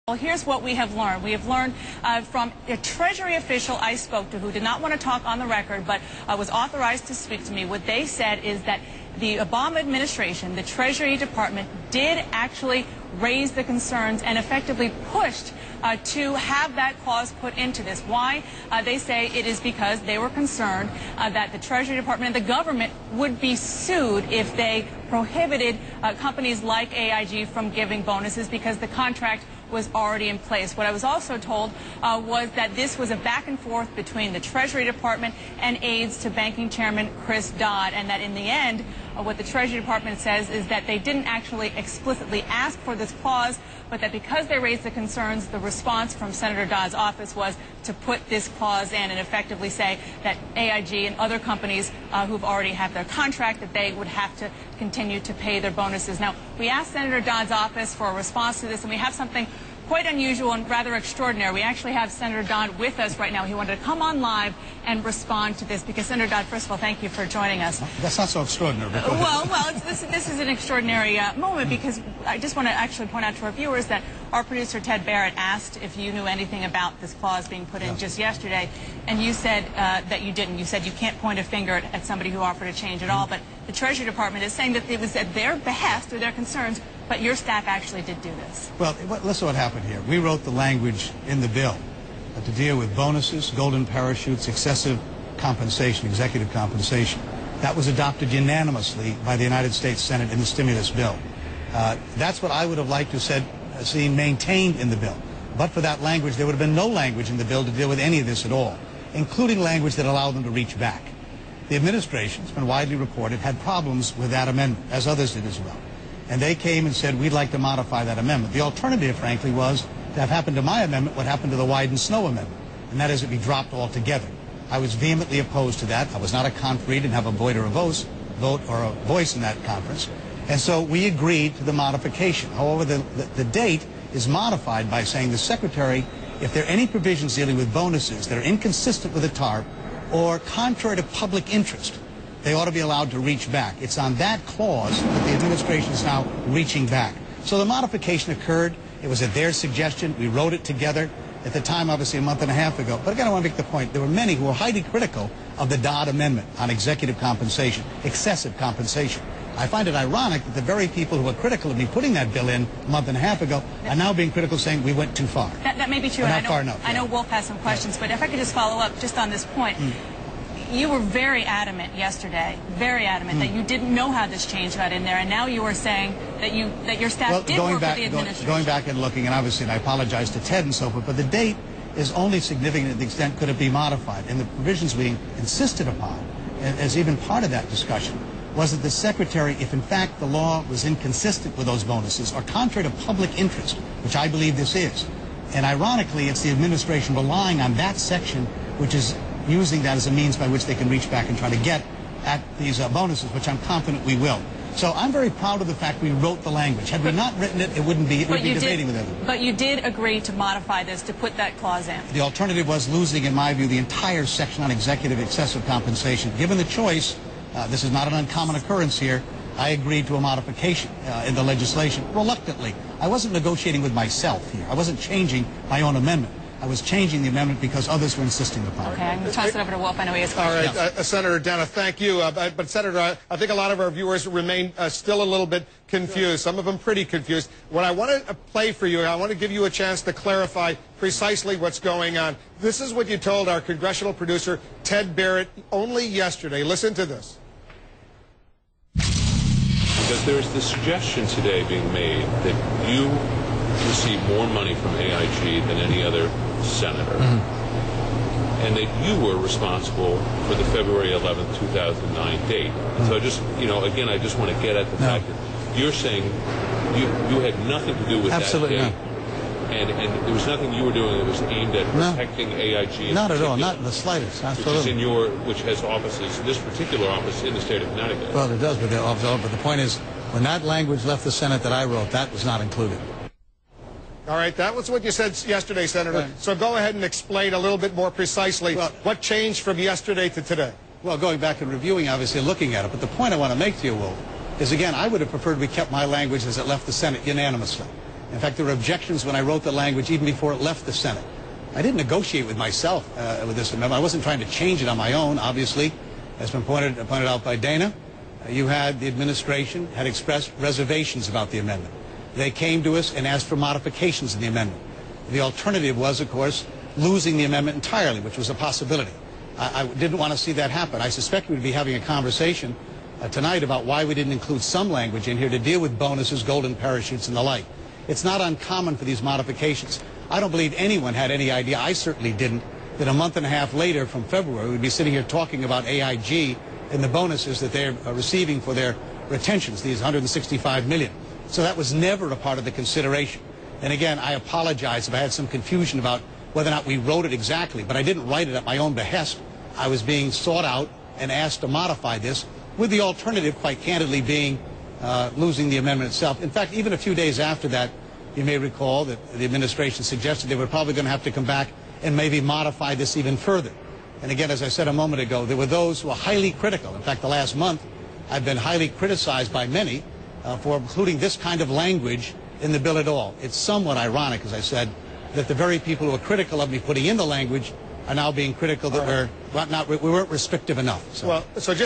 Well, here's what we have learned. We have learned from a Treasury official I spoke to who did not want to talk on the record but was authorized to speak to me. What they said is that the Obama administration, the Treasury Department, did actually raise the concerns and effectively pushed to have that clause put into this. Why? They say it is because they were concerned that the Treasury Department and the government would be sued if they prohibited companies like AIG from giving bonuses because the contract was already in place. What I was also told was that this was a back and forth between the Treasury Department and aides to Banking Chairman Chris Dodd, and that in the end, what the Treasury Department says is that they didn't actually explicitly ask for this clause, but that because they raised the concerns, the response from Senator Dodd's office was to put this clause in and effectively say that AIG and other companies who've already had their contract, that they would have to continue to pay their bonuses. Now, we asked Senator Dodd's office for a response to this, and we have something quite unusual and rather extraordinary. We actually have Senator Dodd with us right now. He wanted to come on live and respond to this because, Senator Dodd, first of all, thank you for joining us. That's not so extraordinary. This is an extraordinary moment because I just want to actually point out to our viewers that our producer, Ted Barrett, asked if you knew anything about this clause being put in just yesterday, and you said that you didn't. You said you can't point a finger at somebody who offered a change at all, but the Treasury Department is saying that it was at their behest or their concerns, but your staff actually did do this. Well, listen what happened here. We wrote the language in the bill to deal with bonuses, golden parachutes, excessive compensation, executive compensation. That was adopted unanimously by the United States Senate in the stimulus bill. That's what I would have liked to see maintained in the bill. But for that language, there would have been no language in the bill to deal with any of this at all, including language that allowed them to reach back. The administration, it's been widely reported, had problems with that amendment, as others did as well. And they came and said, we'd like to modify that amendment. The alternative, frankly, was to have happened to my amendment what happened to the Wyden-Snowe amendment, and that is it be dropped altogether. I was vehemently opposed to that. I was not a conferee, didn't have a vote or a voice in that conference. And so we agreed to the modification. However, the date is modified by saying the Secretary, if there are any provisions dealing with bonuses that are inconsistent with the TARP or contrary to public interest, they ought to be allowed to reach back. It's on that clause that the administration is now reaching back. So the modification occurred. It was at their suggestion. We wrote it together at the time, obviously, a month and a half ago. But again, I want to make the point. There were many who were highly critical of the Dodd Amendment on executive compensation, excessive compensation. I find it ironic that the very people who were critical of me putting that bill in a month and a half ago are now being critical, saying we went too far. That may be true. Not far enough. I know Wolf has some questions, but if I could just follow up just on this point. You were very adamant yesterday, that you didn't know how this change got in there, and now you are saying that your staff did work with the administration. Going back and looking, and obviously, and I apologize to Ted and so forth, but the date is only significant to the extent could it be modified. And the provisions being insisted upon, as even part of that discussion, was that the Secretary, if in fact the law was inconsistent with those bonuses or contrary to public interest, which I believe this is, and ironically, it's the administration relying on that section, which is using that as a means by which they can reach back and try to get at these bonuses, which I'm confident we will. So I'm very proud of the fact we wrote the language. Had we not written it, it wouldn't be debating with everyone. But you did agree to modify this, to put that clause in. The alternative was losing, in my view, the entire section on executive excessive compensation. Given the choice, this is not an uncommon occurrence here, I agreed to a modification in the legislation, reluctantly. I wasn't negotiating with myself here. I wasn't changing my own amendment. I was changing the amendment because others were insisting upon it. Okay, I'm going to toss it over to Wolf. I know he has questions. All right, Senator Dana, thank you. But Senator, I think a lot of our viewers remain still a little bit confused, some of them pretty confused. What I want to play for you, I want to give you a chance to clarify precisely what's going on. This is what you told our congressional producer, Ted Barrett, only yesterday. Listen to this. Because there's the suggestion today being made that you receive more money from AIG than any other senator, and that you were responsible for the February 11, 2009 date. And so just, again, I just want to get at the fact that you're saying you had nothing to do with that date. And there was nothing you were doing that was aimed at protecting AIG. Not at all, not in the slightest. Absolutely. Which has offices, this particular office in the state of Connecticut. Well, it does, but the point is, when that language left the Senate that I wrote, that was not included. All right, that was what you said yesterday, Senator. Right. So go ahead and explain a little bit more precisely what changed from yesterday to today. Well, going back and reviewing, obviously, looking at it. But the point I want to make to you, Wolf, is, again, I would have preferred we kept my language as it left the Senate unanimously. In fact, there were objections when I wrote the language even before it left the Senate. I didn't negotiate with myself with this amendment. I wasn't trying to change it on my own, obviously. As been pointed out by Dana, you had the administration had expressed reservations about the amendment. They came to us and asked for modifications in the amendment. The alternative was, of course, losing the amendment entirely, which was a possibility. I didn't want to see that happen. I suspect we'd be having a conversation tonight about why we didn't include some language in here to deal with bonuses, golden parachutes, and the like. It's not uncommon for these modifications. I don't believe anyone had any idea, I certainly didn't, that a month and a half later from February we'd be sitting here talking about AIG and the bonuses that they're receiving for their retentions, these $165 million. So that was never a part of the consideration. And again, I apologize if I had some confusion about whether or not we wrote it exactly, but I didn't write it at my own behest. I was being sought out and asked to modify this, with the alternative, quite candidly, being losing the amendment itself. In fact, even a few days after that, you may recall that the administration suggested they were probably going to have to come back and maybe modify this even further. And again, as I said a moment ago, there were those who were highly critical. In fact, the last month, I've been highly criticized by many for including this kind of language in the bill at all. It's somewhat ironic, as I said, that the very people who are critical of me putting in the language are now being critical that we weren't restrictive enough. So. Well, so just